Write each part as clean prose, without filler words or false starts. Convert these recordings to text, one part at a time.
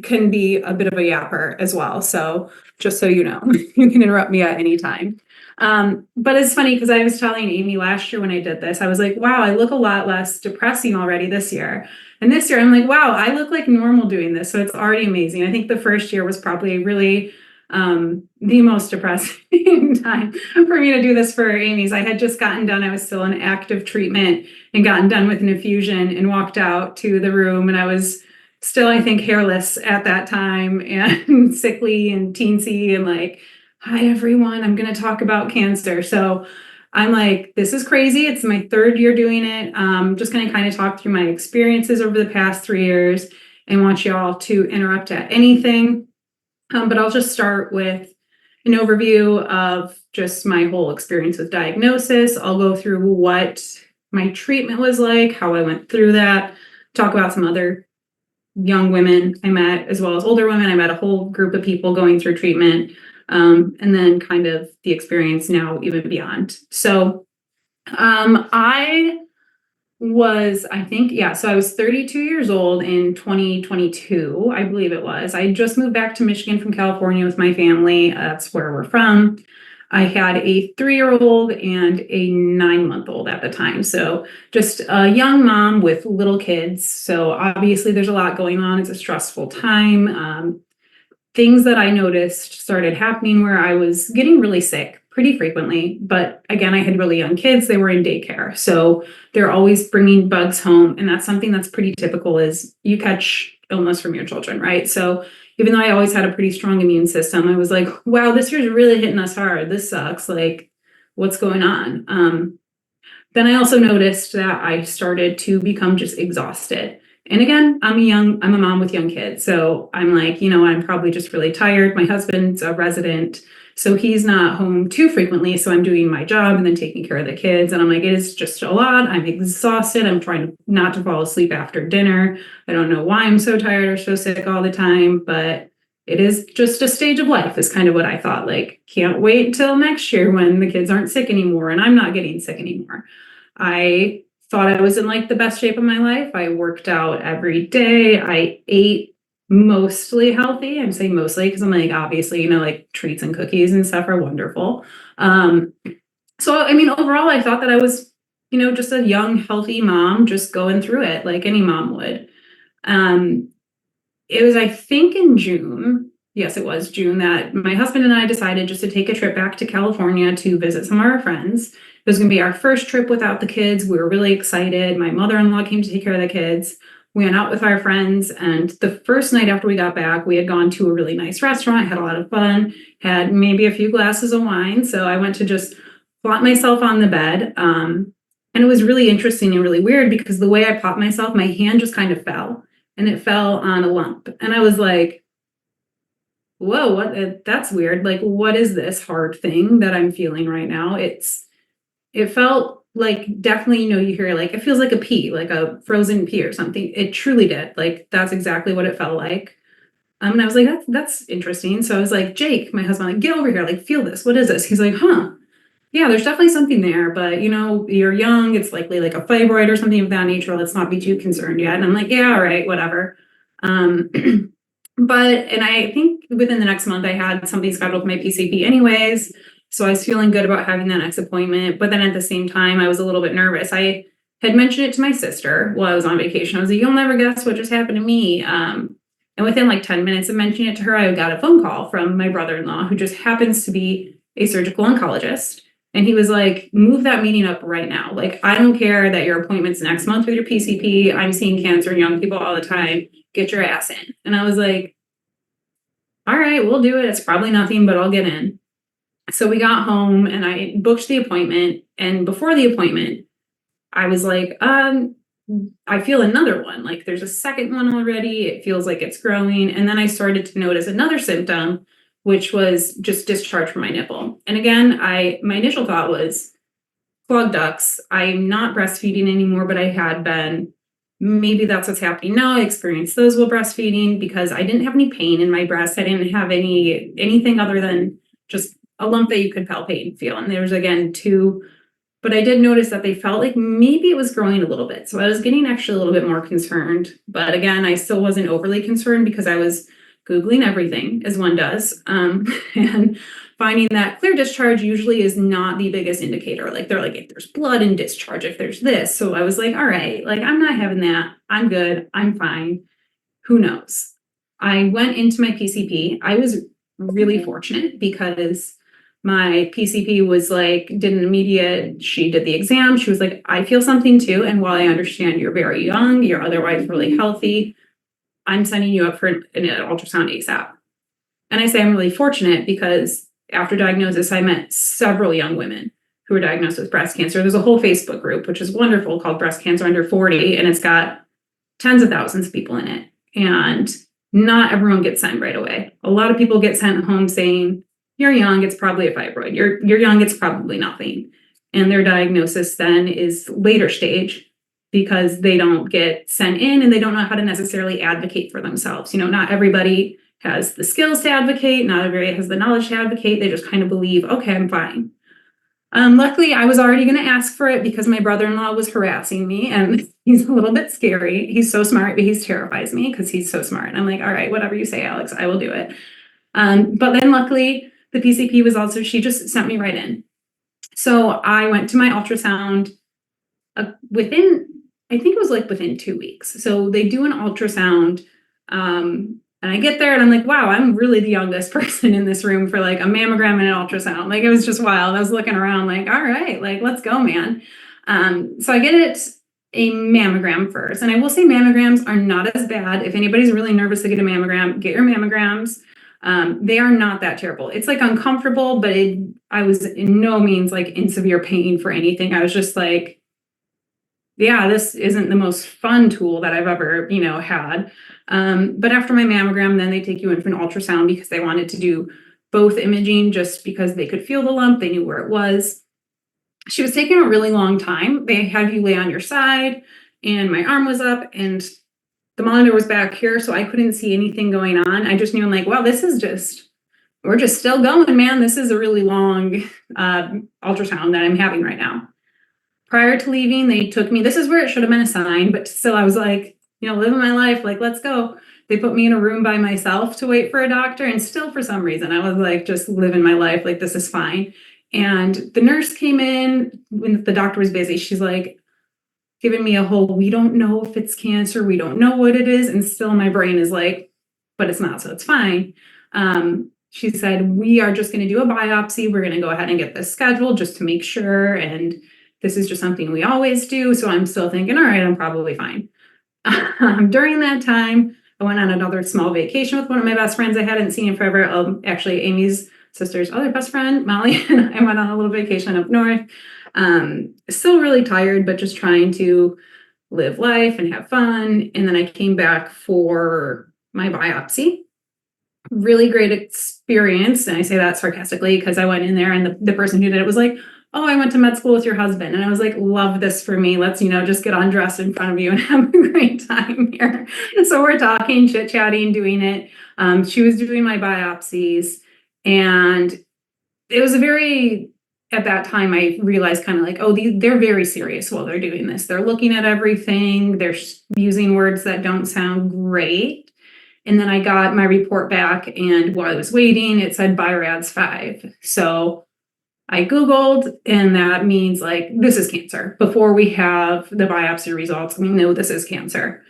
can be a bit of a yapper as well. So just so you know, you can interrupt me at any time. But it's funny because I was telling Amy last year when I did this, I was like, wow, I look a lot less depressing already this year. And this year I'm like, wow, I look like normal doing this. So it's already amazing. I think the first year was probably really the most depressing time for me to do this for Amy's. I had just gotten done. I was still in active treatment and gotten done with an infusion and walked out to the room, and I was still, I think, hairless at that time and sickly and teensy and like, hi everyone, I'm going to talk about cancer. So I'm like, this is crazy. It's my third year doing it. Just going to kind of talk through my experiences over the past 3 years and want you all to interrupt at anything. But I'll just start with an overview of just my whole experience with diagnosis. I'll go through what my treatment was like, how I went through that, talk about some other young women I met, as well as older women. I met a whole group of people going through treatment, and then kind of the experience now even beyond. So I was, I think, yeah, so I was 32 years old in 2022, I believe it was. I just moved back to Michigan from California with my family. That's where we're from. I had a 3-year-old and a 9-month-old at the time. So just a young mom with little kids. So obviously there's a lot going on. It's a stressful time. Things that I noticed started happening where I was getting really sick pretty frequently. But again, I had really young kids. They were in daycare. So they're always bringing bugs home. And that's something that's pretty typical is you catch illness from your children, right? So even though I always had a pretty strong immune system, I was like, wow, this year's really hitting us hard. This sucks. Like, what's going on? Then I also noticed that I started to become just exhausted. And again, I'm a mom with young kids. So I'm like, I'm probably just really tired. My husband's a resident, so he's not home too frequently. So I'm doing my job and then taking care of the kids. And I'm like, it is just a lot. I'm exhausted. I'm trying not to fall asleep after dinner. I don't know why I'm so tired or so sick all the time, but it is just a stage of life is kind of what I thought. Like, can't wait until next year when the kids aren't sick anymore and I'm not getting sick anymore. I thought I was in like the best shape of my life. I worked out every day. I ate mostly healthy. I'm saying mostly because I'm like, obviously, like treats and cookies and stuff are wonderful. So, I mean, overall, I thought that I was, just a young, healthy mom, just going through it like any mom would. It was, I think, in June. Yes, it was June that my husband and I decided just to take a trip back to California to visit some of our friends. It was going to be our first trip without the kids. We were really excited. My mother-in-law came to take care of the kids. We went out with our friends. And the first night after we got back, we had gone to a really nice restaurant, had a lot of fun, had maybe a few glasses of wine. So I went to just plop myself on the bed. And it was really interesting and really weird because the way I plopped myself, my hand just kind of fell and it fell on a lump. And I was like, whoa, that's weird. Like, what is this hard thing that I'm feeling right now? It felt like definitely, you hear like, it feels like a pea, like a frozen pea or something. It truly did. Like, that's exactly what it felt like. And I was like, that's interesting. So I was like, Jake, my husband, like, get over here, like, feel this. What is this? He's like, yeah, there's definitely something there, but you're young. It's likely like a fibroid or something of that nature. Let's not be too concerned yet. And I'm like, yeah, all right, whatever. And I think within the next month I had something scheduled with my PCP anyways. So I was feeling good about having that next appointment. But then at the same time, I was a little bit nervous. I had mentioned it to my sister while I was on vacation. I was like, you'll never guess what just happened to me. And within like 10 minutes of mentioning it to her, I got a phone call from my brother-in-law, who just happens to be a surgical oncologist. And he was like, move that meeting up right now. Like, I don't care that your appointment's next month with your PCP. I'm seeing cancer in young people all the time. Get your ass in. And I was like, all right, we'll do it. It's probably nothing, but I'll get in. So we got home and I booked the appointment. And before the appointment, I was like, I feel another one. Like, there's a second one already. It feels like it's growing. And then I started to notice another symptom, which was just discharge from my nipple. And again, my initial thought was clogged ducts. I'm not breastfeeding anymore, but I had been. Maybe that's what's happening now. I experienced those while breastfeeding because I didn't have any pain in my breast. I didn't have anything other than just a lump that you could palpate and feel. And there's, again, 2 But I did notice that they felt like maybe it was growing a little bit. So I was getting actually a little bit more concerned. But again, I still wasn't overly concerned because I was Googling everything, as one does, and finding that clear discharge usually is not the biggest indicator. Like they're like, if there's blood in discharge, if there's this. So I was like, all right, like I'm not having that. I'm good. I'm fine. Who knows? I went into my PCP. I was really fortunate because my PCP was like, did an immediate, she did the exam. She was like, I feel something too. And while I understand you're very young, you're otherwise really healthy, I'm sending you up for an ultrasound ASAP. And I say I'm really fortunate because after diagnosis, I met several young women who were diagnosed with breast cancer. There's a whole Facebook group, which is wonderful, called Breast Cancer Under 40, and it's got tens of thousands of people in it. And not everyone gets sent right away. A lot of people get sent home saying, you're young, it's probably a fibroid. You're young, it's probably nothing. And their diagnosis then is later stage because they don't get sent in and they don't know how to necessarily advocate for themselves. You know, not everybody has the skills to advocate, not everybody has the knowledge to advocate. They just kind of believe, okay, I'm fine. Luckily, I was already going to ask for it because my brother-in-law was harassing me, and he's a little bit scary. He's so smart, but he terrifies me because he's so smart. And I'm like, all right, whatever you say, Alex, I will do it. But then luckily, the PCP was also, she just sent me right in. So I went to my ultrasound within, I think it was like within 2 weeks. So they do an ultrasound, and I get there and I'm like, wow, I'm really the youngest person in this room for like a mammogram and an ultrasound. Like it was just wild. I was looking around like, all right, like, let's go, man. So I get it a mammogram first. And I will say mammograms are not as bad. If anybody's really nervous to get a mammogram, get your mammograms. They are not that terrible. It's like uncomfortable, but I was in no means like in severe pain for anything. I was just like, yeah, this isn't the most fun tool that I've ever, had. But after my mammogram, then they take you in for an ultrasound because they wanted to do both imaging just because they could feel the lump. They knew where it was. She was taking a really long time. They had you lay on your side and my arm was up and the monitor was back here. So I couldn't see anything going on. I just knew I'm like, wow, we're just still going, man. This is a really long ultrasound that I'm having right now. Prior to leaving, they took me, this is where it should have been a sign, but still I was like, living my life, like, let's go. They put me in a room by myself to wait for a doctor. And still for some reason, I was like, just living my life, like, this is fine. And the nurse came in when the doctor was busy. She's like, giving me a whole, we don't know if it's cancer. We don't know what it is. And still my brain is like, but it's not, so it's fine. She said, we are just going to do a biopsy. We're going to go ahead and get this scheduled just to make sure. And this is just something we always do. So I'm still thinking, all right, I'm probably fine. During that time, I went on another small vacation with one of my best friends I hadn't seen in forever. Actually, Amy's sister's other best friend, Molly, and I went on a little vacation up north. Still really tired, but just trying to live life and have fun. And then I came back for my biopsy. Really great experience. And I say that sarcastically because I went in there and the person who did it was like, oh, I went to med school with your husband. And I was like, love this for me. Let's, just get undressed in front of you and have a great time here. So we're talking, chit-chatting, doing it. She was doing my biopsies. And it was at that time, I realized kind of like, oh, they're very serious while they're doing this. They're looking at everything. They're using words that don't sound great. And then I got my report back. And while I was waiting, it said BI-RADS 5. So I Googled, and that means like, this is cancer. Before we have the biopsy results, we know this is cancer.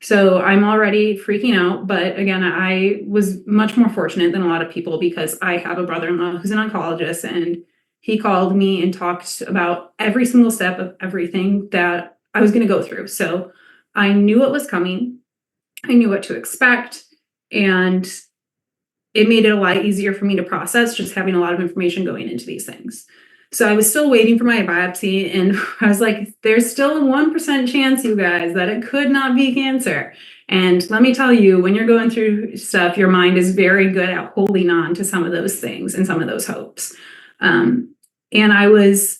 So I'm already freaking out. But again, I was much more fortunate than a lot of people because I have a brother-in-law who's an oncologist, and he called me and talked about every single step of everything that I was going to go through. So I knew what was coming. I knew what to expect. And it made it a lot easier for me to process just having a lot of information going into these things. So I was still waiting for my biopsy, and I was like, there's still a 1% chance, you guys, that it could not be cancer. And let me tell you, when you're going through stuff, your mind is very good at holding on to some of those things and some of those hopes. And I was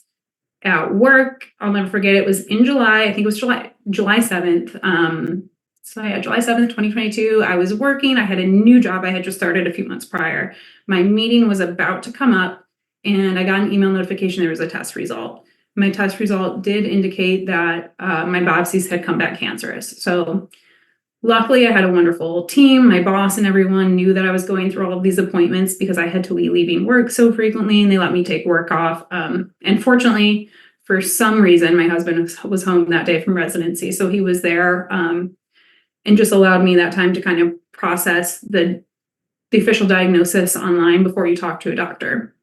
at work. I'll never forget. It was in July. I think it was July 7th. So yeah, July 7th, 2022, I was working. I had a new job I had just started a few months prior. My meeting was about to come up, and I got an email notification there was a test result. my test result did indicate that my biopsies had come back cancerous. So luckily, I had a wonderful team. My boss and everyone knew that I was going through all of these appointments because I had to be leaving work so frequently, and they let me take work off. And fortunately, for some reason, my husband was home that day from residency, so he was there and just allowed me that time to kind of process the official diagnosis online before you talk to a doctor.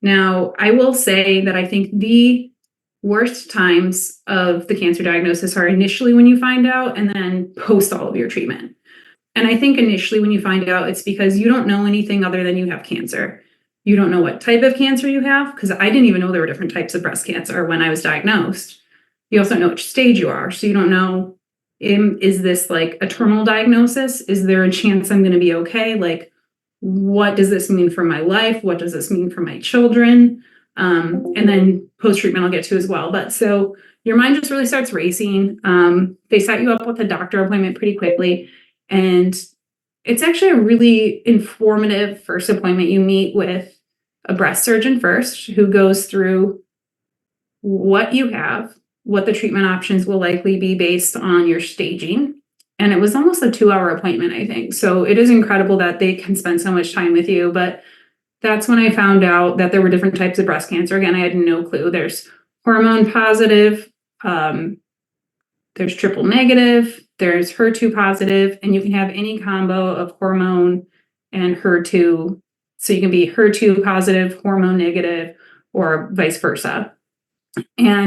Now, I will say that I think the worst times of the cancer diagnosis are initially when you find out and then post all of your treatment. And I think initially when you find out, it's because you don't know anything other than you have cancer. You don't know what type of cancer you have, because I didn't even know there were different types of breast cancer when I was diagnosed. You also don't know which stage you are. So you don't know, is this like a terminal diagnosis? Is there a chance I'm going to be okay? Like, what does this mean for my life? What does this mean for my children? And then post-treatment I'll get to as well. But so your mind just really starts racing. They set you up with a doctor appointment pretty quickly. And it's actually a really informative first appointment. You meet with a breast surgeon first, who goes through what you have, what the treatment options will likely be based on your staging. And it was almost a 2-hour appointment, I think. So it is incredible that they can spend so much time with you. But that's when I found out that there were different types of breast cancer. Again, I had no clue. There's hormone positive, there's triple negative, there's HER2 positive, and you can have any combo of hormone and HER2. So you can be HER2 positive, hormone negative, or vice versa. And